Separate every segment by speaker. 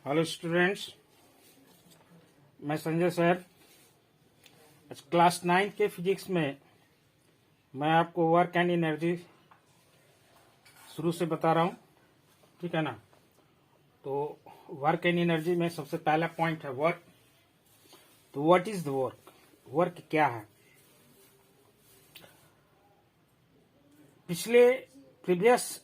Speaker 1: Hello students, मैं Sanjay sir. आज class 9 के फिजिक्स में मैं आपको वर्क एंड एनर्जी शुरू से बता रहा हूँ, ठीक है ना। तो वर्क एंड एनर्जी में सबसे पहला पॉइंट है वर्क। तो what is the work? Work क्या है? पिछले प्रीवियस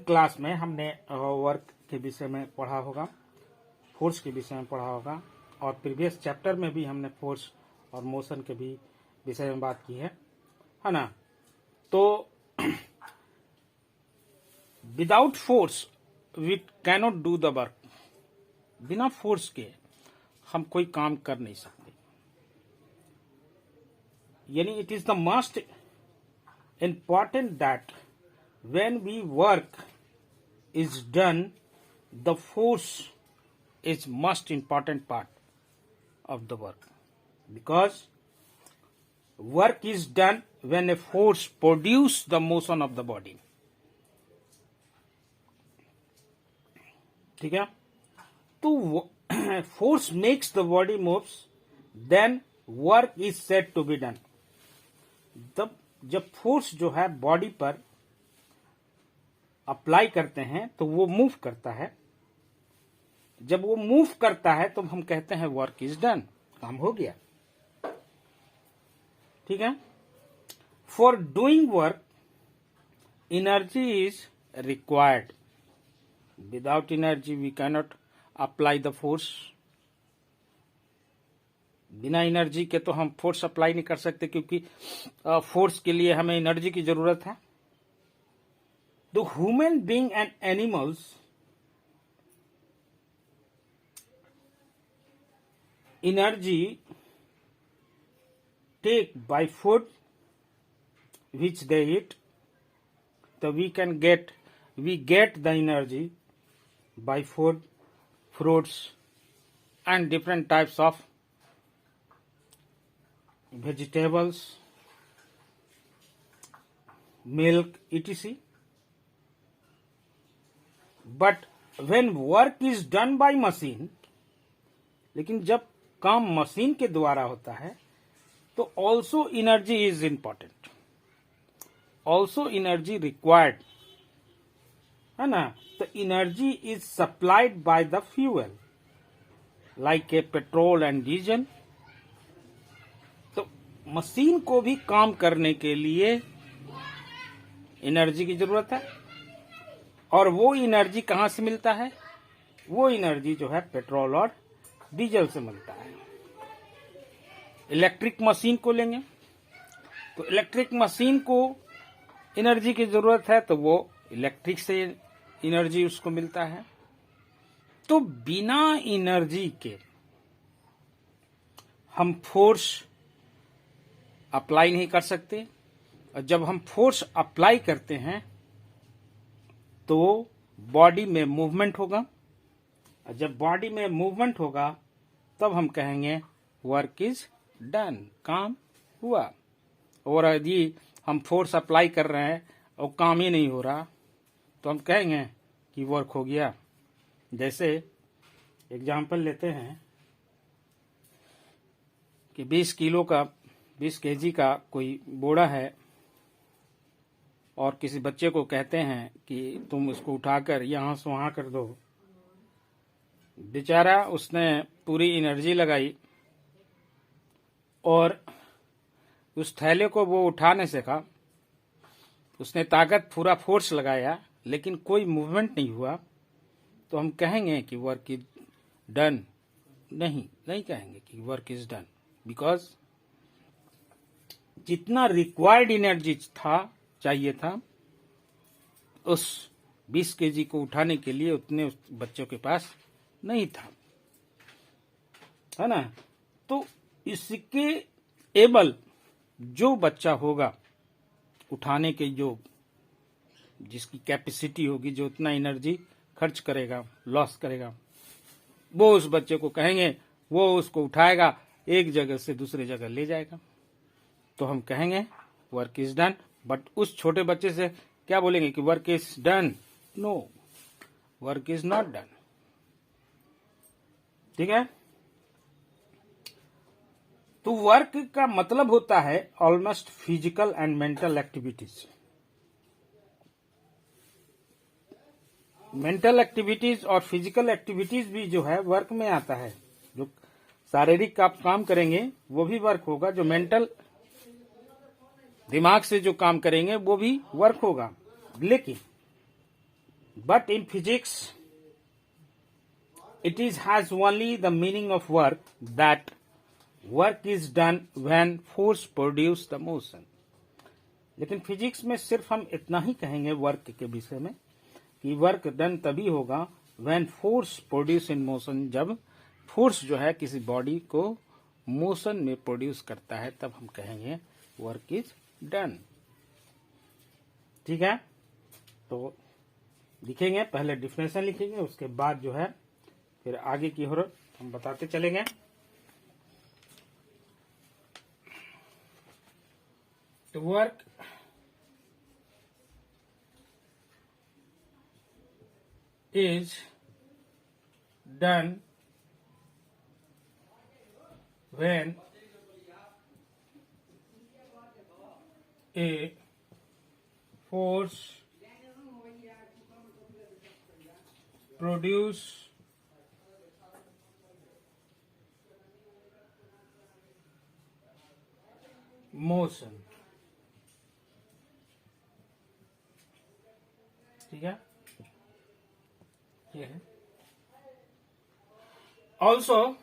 Speaker 1: क्लास में हमने वर्क के विषय में पढ़ा होगा, फोर्स के विषय में पढ़ा होगा, और प्रीवियस चैप्टर में भी हमने फोर्स और मोशन के भी विषय में बात की है ना। तो without force we cannot do the work. बिना फोर्स के हम कोई काम कर नहीं सकते। यानी it is the most important that when we work is done, the force is most important part of the work, because work is done when a force produce the motion of the body. ठीक है। तो force makes the body moves, then work is said to be done. जब force जो है body पर apply करते हैं तो वो मूव करता है। जब वो मूव करता है तो हम कहते हैं वर्क इज डन, काम हो गया। ठीक है। For doing work energy is required. Without energy we cannot apply the force. बिना एनर्जी के तो हम फोर्स अप्लाई नहीं कर सकते, क्योंकि फोर्स के लिए हमें एनर्जी की जरूरत है। The human being and animals energy take by food which they eat. So we get the energy by food, fruits and different types of vegetables, milk, etc. But when work is done by machine, लेकिन जब काम machine के द्वारा होता है तो also energy is important, also energy required, है ना। तो energy is supplied by the fuel like a petrol and diesel. तो मशीन को भी काम करने के लिए एनर्जी की जरूरत है, और वो एनर्जी कहां से मिलता है? वो एनर्जी जो है पेट्रोल और डीजल से मिलता है। इलेक्ट्रिक मशीन को लेंगे तो इलेक्ट्रिक मशीन को एनर्जी की जरूरत है, तो वो इलेक्ट्रिक से एनर्जी उसको मिलता है। तो बिना एनर्जी के हम फोर्स अप्लाई नहीं कर सकते, और जब हम फोर्स अप्लाई करते हैं तो बॉडी में मूवमेंट होगा, और जब बॉडी में मूवमेंट होगा तब हम कहेंगे वर्क इज डन, काम हुआ। और यदि हम फोर्स अप्लाई कर रहे हैं और काम ही नहीं हो रहा तो हम कहेंगे कि वर्क हो गया। जैसे एग्जांपल लेते हैं कि 20 केजी का कोई बोरा है, और किसी बच्चे को कहते हैं कि तुम इसको उठाकर यहां से वहां कर दो। बेचारा उसने पूरी एनर्जी लगाई और उस थैले को वो उठा नहीं सका। उसने ताकत, पूरा फोर्स लगाया, लेकिन कोई मूवमेंट नहीं हुआ। तो हम कहेंगे कि वर्क इज डन? नहीं कहेंगे कि वर्क इज डन, बिकॉज जितना रिक्वायर्ड एनर्जी चाहिए था उस 20 केजी को उठाने के लिए, उतने उस बच्चों के पास नहीं था, है ना। तो इसके एबल जो बच्चा होगा उठाने के, जो जिसकी कैपेसिटी होगी, जो उतना एनर्जी खर्च करेगा, लॉस करेगा, वो उस बच्चे को कहेंगे, वो उसको उठाएगा, एक जगह से दूसरी जगह ले जाएगा। तो हम कहेंगे वर्क इज डन। बट उस छोटे बच्चे से क्या बोलेंगे कि work is done? No, work is not done. ठीक है, तो वर्क का मतलब होता है almost physical and mental activities. Mental activities और फिजिकल एक्टिविटीज भी जो है वर्क में आता है। जो शारीरिक आप काम करेंगे वो भी वर्क होगा, जो मेंटल दिमाग से जो काम करेंगे वो भी वर्क होगा। लेकिन but in physics it is has only the meaning of work that work is done when force produce the motion। लेकिन फिजिक्स में सिर्फ हम इतना ही कहेंगे वर्क के विषय में कि वर्क डन तभी होगा when force produce in motion, जब फोर्स जो है किसी बॉडी को मोशन में प्रोड्यूस करता है तब हम कहेंगे वर्क इज डन। ठीक है, तो लिखेंगे, पहले डिफिनेशन लिखेंगे, उसके बाद जो है फिर आगे की ओर हम बताते चलेंगे। तो work is done when a force produce motion. ठीक है, ये है। also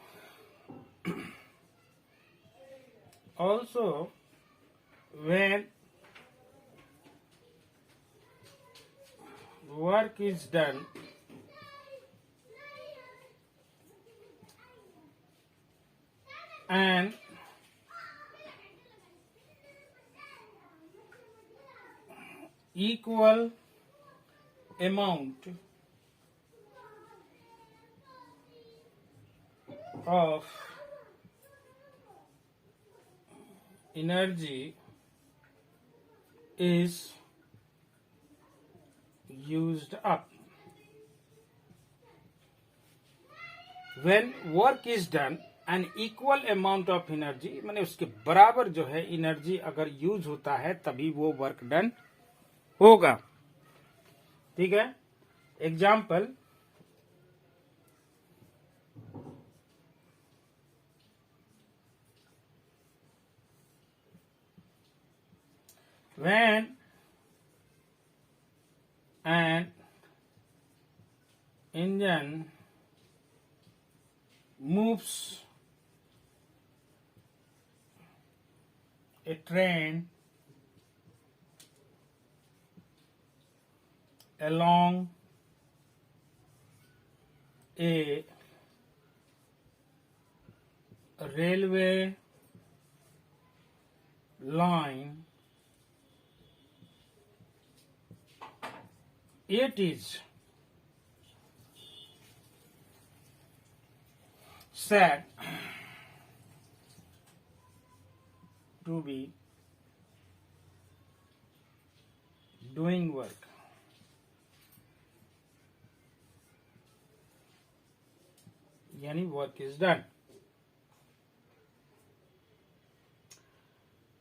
Speaker 1: when work is done and equal amount of energy is used up। When work is done and equal amount of energy, माने उसके बराबर जो है एनर्जी अगर यूज होता है तभी वो वर्क डन होगा। ठीक है, example, when an engine moves a train along a railway line, it is said to be doing work। यानी वर्क इज डन।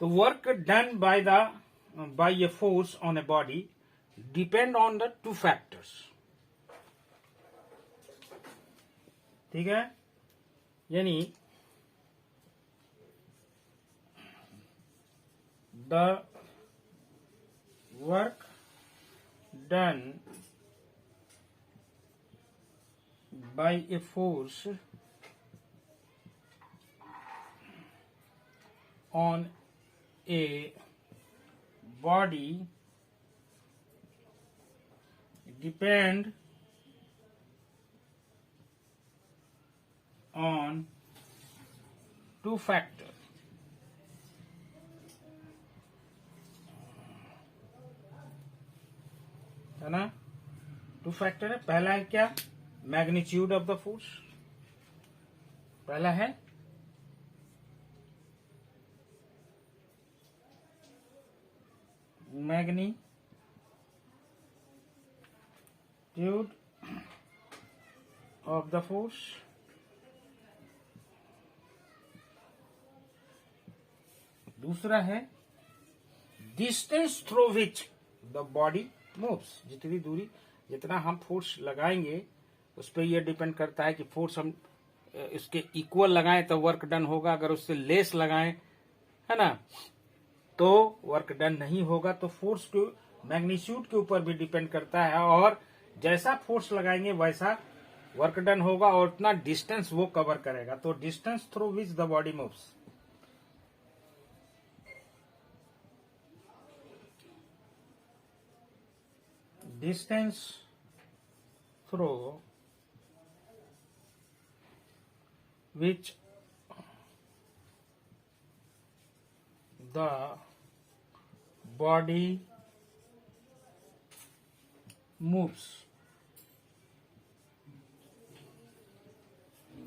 Speaker 1: तो work done by a force on a body depend on the two factors। ठीक है, यानी the work done by a force on a body depend on two factors। है ना, two factor है। पहला है क्या, मैग्नीट्यूड ऑफ द फोर्स, पहला है मैग्नीट्यूड of the force, दूसरा है distance through which the body moves, जितनी दूरी जितना हम फोर्स लगाएंगे उस पर यह डिपेंड करता है कि फोर्स हम इसके इक्वल लगाएं तो वर्क डन होगा, अगर उससे लेस लगाएं, है ना, तो वर्क डन नहीं होगा। तो फोर्स के मैग्नीट्यूड के ऊपर भी डिपेंड करता है, और जैसा फोर्स लगाएंगे वैसा वर्क डन होगा और उतना डिस्टेंस वो कवर करेगा। तो distance through which the body moves, distance through which the body moves,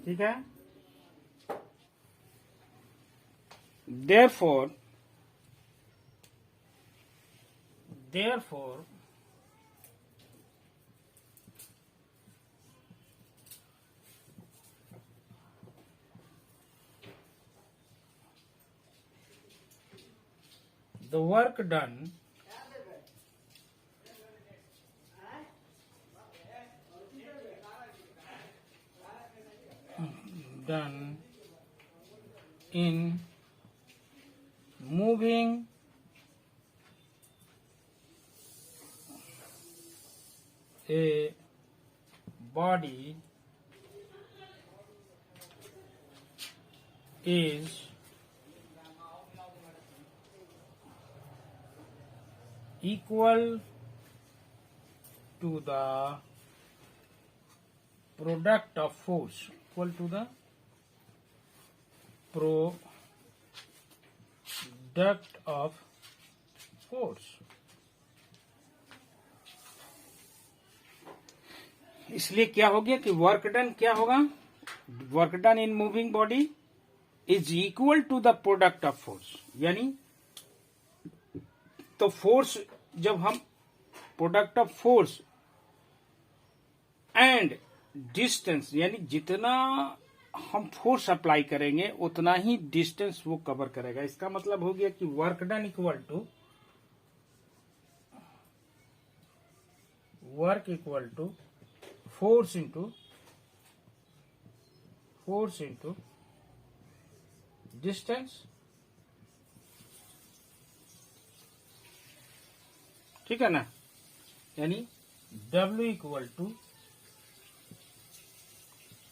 Speaker 1: ठीक है। therefore the work done in moving a body is equal to the product of force, equal to the product of force। इसलिए क्या हो गया कि work done क्या होगा, work done in moving body is equal to the product of force. यानी तो force, जब हम product of force and distance, यानी जितना हम फोर्स अप्लाई करेंगे उतना ही डिस्टेंस वो कवर करेगा। इसका मतलब हो गया कि work done equal to force into distance, ठीक है ना। यानी W equal to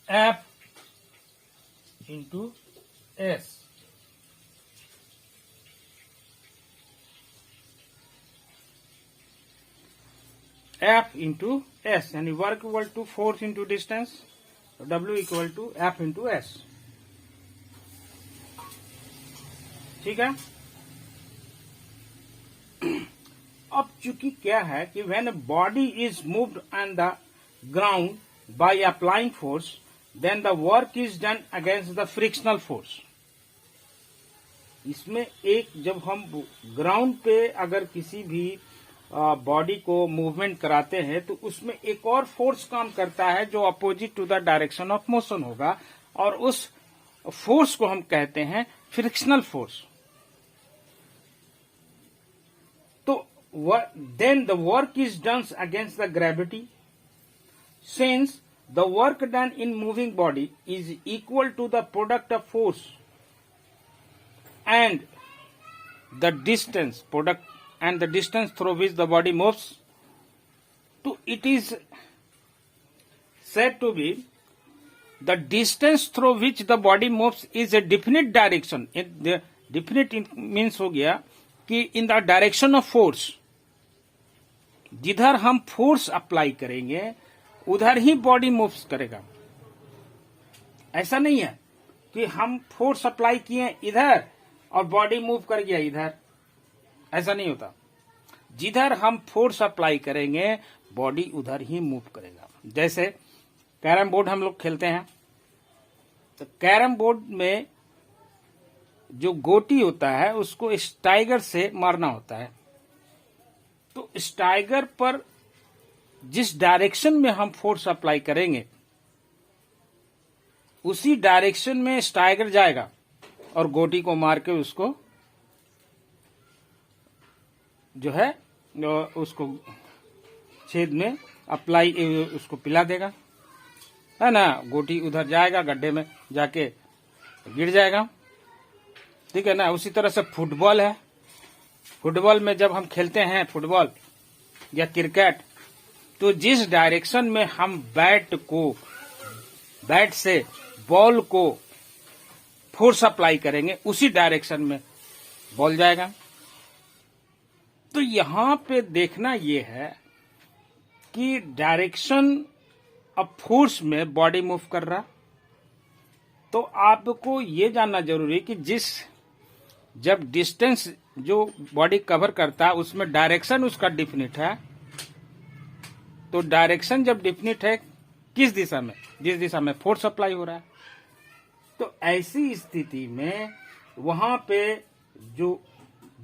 Speaker 1: F into S। F into S, यानी work equal to force into distance, W equal to F into S, ठीक है। अब चूंकि क्या है कि when body is moved on the ground by applying force, then the work is done against the frictional force. इसमें एक, जब हम ग्राउंड पे अगर किसी भी बॉडी को मूवमेंट कराते हैं तो उसमें एक और फोर्स काम करता है जो opposite to the direction of motion होगा, और उस फोर्स को हम कहते हैं फ्रिक्शनल फोर्स। तो then the work is done against the gravity, since the work done in moving body is equal to the product of force and the distance through which the body moves. So it is said to be the distance through which the body moves is a definite direction. The definite means हो गया कि in the direction of force, जिधर हम force apply करेंगे उधर ही body moves करेगा। ऐसा नहीं है कि हम फोर्स अप्लाई किए इधर और बॉडी मूव कर गया इधर, ऐसा नहीं होता। जिधर हम फोर्स अप्लाई करेंगे बॉडी उधर ही मूव करेगा। जैसे कैरम बोर्ड हम लोग खेलते हैं, तो कैरम बोर्ड में जो गोटी होता है उसको स्टाइगर से मारना होता है। तो स्टाइगर पर जिस डायरेक्शन में हम फोर्स अप्लाई करेंगे उसी डायरेक्शन में स्टाइगर जाएगा और गोटी को मार के उसको जो है उसको छेद में अप्लाई उसको पिला देगा, है ना। गोटी उधर जाएगा, गड्ढे में जाके गिर जाएगा, ठीक है ना। उसी तरह से फुटबॉल है। फुटबॉल में जब हम खेलते हैं फुटबॉल या क्रिकेट, तो जिस डायरेक्शन में हम बैट से बॉल को फोर्स अप्लाई करेंगे उसी डायरेक्शन में बॉल जाएगा। तो यहां पे देखना ये है कि डायरेक्शन ऑफ फोर्स में बॉडी मूव कर रहा, तो आपको ये जानना जरूरी है कि जब डिस्टेंस जो बॉडी कवर करता है उसमें डायरेक्शन उसका डिफिनिट है, तो डायरेक्शन जब डिफिनिट है किस दिशा में, जिस दिशा में फोर्स अप्लाई हो रहा है, तो ऐसी स्थिति में वहां पे जो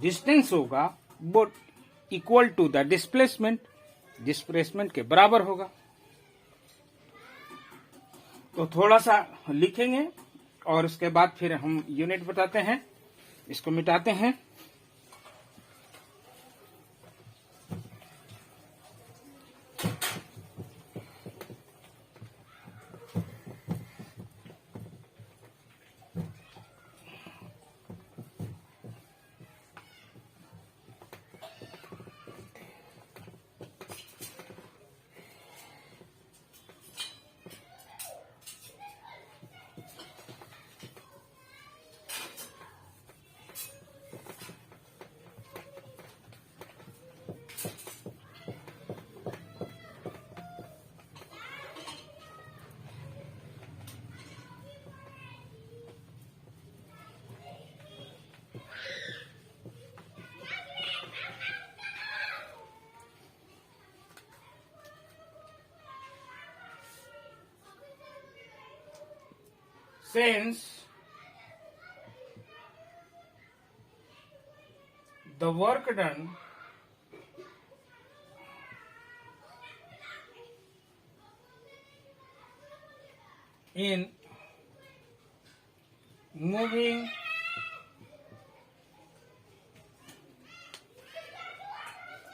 Speaker 1: डिस्टेंस होगा वो इक्वल टू द डिस्प्लेसमेंट के बराबर होगा। तो थोड़ा सा लिखेंगे और उसके बाद फिर हम यूनिट बताते हैं, इसको मिटाते हैं। Since the work done in moving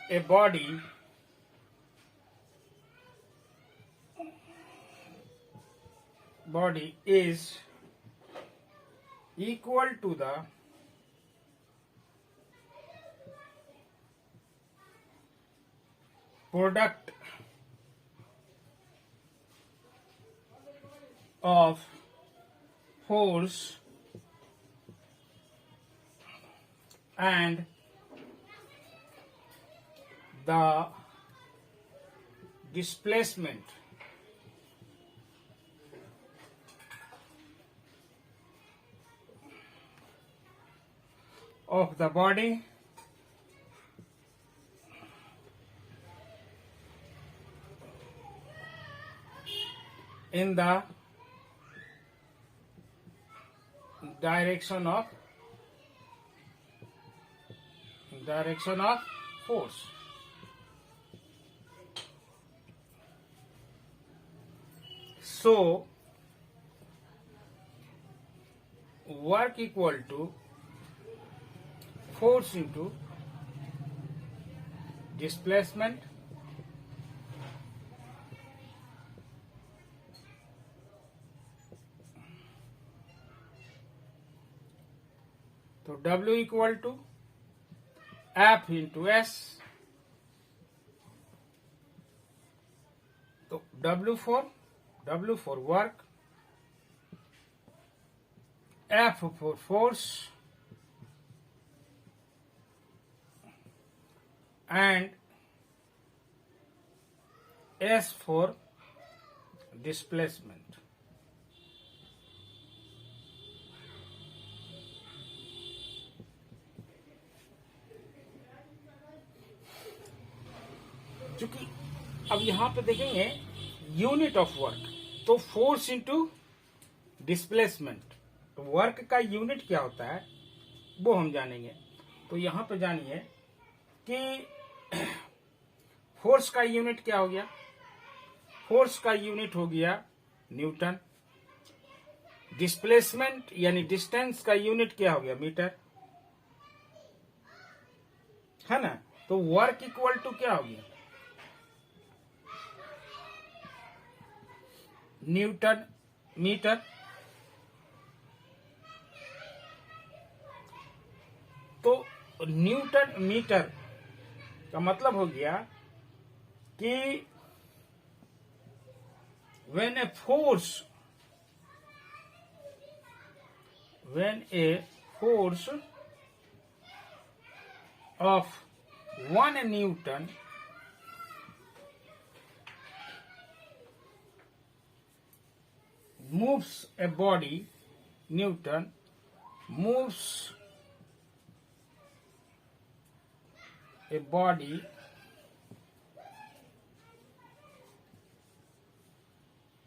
Speaker 1: a body is equal to the product of force and the displacement of the body in the direction of force. So work equal to force into displacement तो W equal to F into S, तो W for work, F for force and S for displacement. चूंकि अब यहां पे देखेंगे unit of work, तो force into displacement, तो work का यूनिट क्या होता है वो हम जानेंगे। तो यहां पे जानिए कि फोर्स का यूनिट क्या हो गया, फोर्स का यूनिट हो गया न्यूटन, डिस्प्लेसमेंट यानी डिस्टेंस का यूनिट क्या हो गया, मीटर, है ना। तो वर्क इक्वल टू क्या हो गया, न्यूटन मीटर। तो न्यूटन मीटर का मतलब हो गया कि when a force of 1 Newton moves a body, Newton moves a body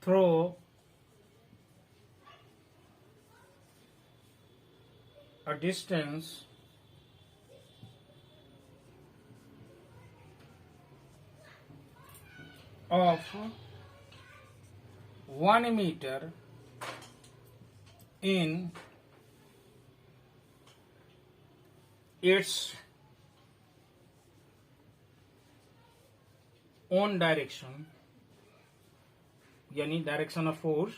Speaker 1: through a distance of 1 meter in its own direction, यानी direction of force,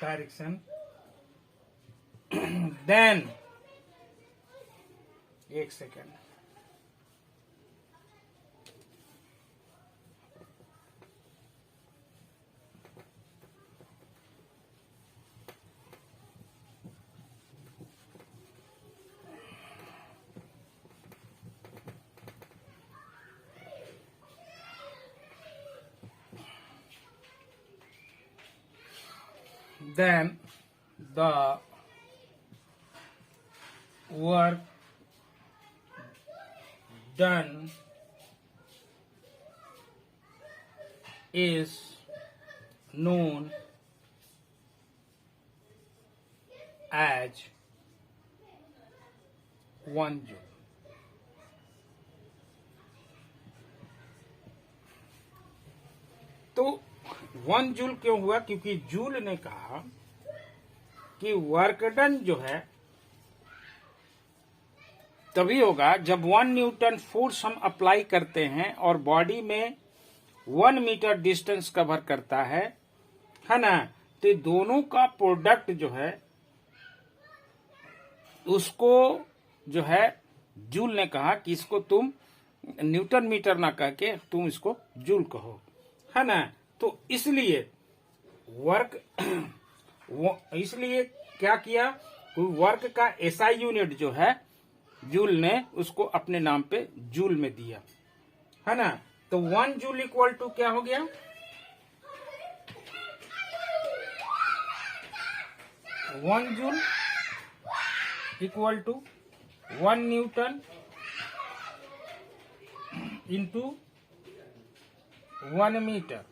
Speaker 1: direction, then एक second, then the work done is known as 1 joule. तो 1 joule क्यों हुआ, क्योंकि joule ने कहा कि work done जो है तभी होगा जब 1 न्यूटन फोर्स हम अप्लाई करते हैं और बॉडी में 1 मीटर डिस्टेंस कवर करता है ना। तो दोनों का प्रोडक्ट जो है उसको जो है जूल ने कहा कि इसको तुम न्यूटन मीटर ना कह के तुम इसको जूल कहो, है ना। तो इसलिए वर्क इसलिए क्या किया, वर्क का एसआई यूनिट जो है जूल ने उसको अपने नाम पे जूल में दिया, है ना। तो 1 जूल इक्वल टू क्या हो गया, 1 joule equal to 1 newton into 1 metre,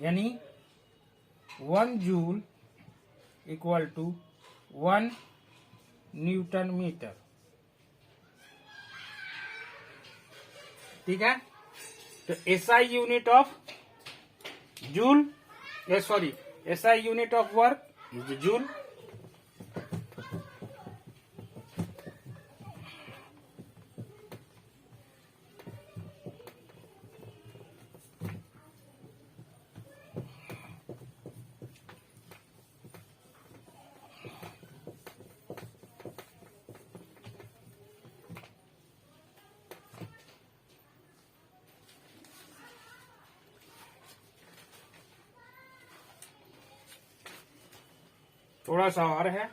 Speaker 1: यानी 1 joule equal to 1 newton metre. ठीक है। तो SI unit of joule, sorry, SI unit of work is joule. थोड़ा सा और है,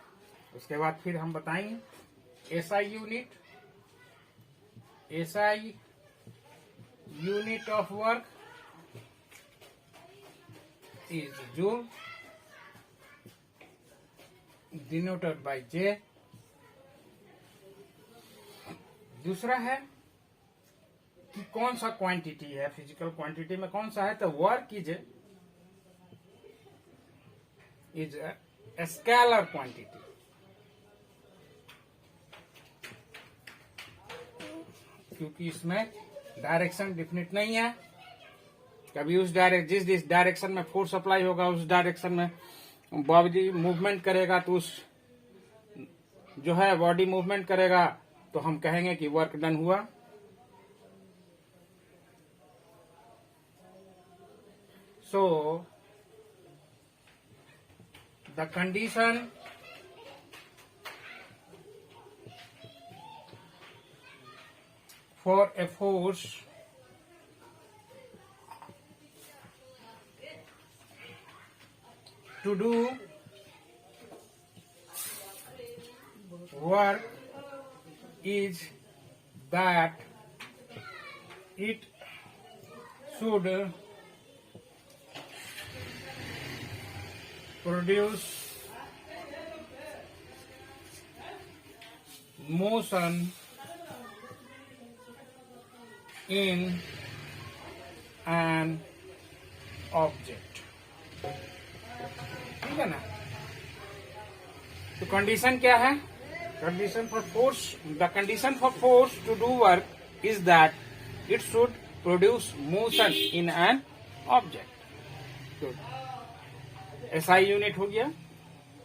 Speaker 1: उसके बाद फिर हम बताएंगे। SI unit of work is joule denoted by J. दूसरा है कि कौन सा क्वांटिटी है, फिजिकल क्वांटिटी में कौन सा है, तो work is a scalar quantity, क्योंकि इसमें डायरेक्शन डिफिनिट नहीं है। कभी जिस डायरेक्शन में फोर्स अप्लाई होगा उस डायरेक्शन में बॉडी मूवमेंट करेगा, तो उस जो है बॉडी मूवमेंट करेगा तो हम कहेंगे कि वर्क डन हुआ। So the condition for a force to do work is that it should produce motion in an object। ठीक है ना। तो कंडीशन क्या है? Condition for force, the condition for force to do work is that it should produce motion in an object. तो SI unit हो गया,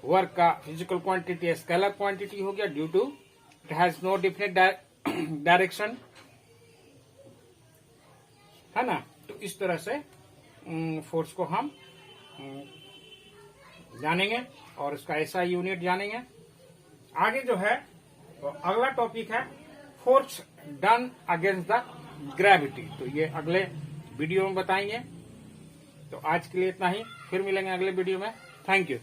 Speaker 1: work का फिजिकल क्वांटिटी स्केलर क्वांटिटी हो गया, due to it has no definite direction, है ना। तो इस तरह से फोर्स को हम जानेंगे और उसका एसआई यूनिट जानेंगे। आगे जो है तो अगला टॉपिक है force done against the gravity. तो ये अगले वीडियो में बताएंगे। तो आज के लिए इतना ही, फिर मिलेंगे अगले वीडियो में। Thank you.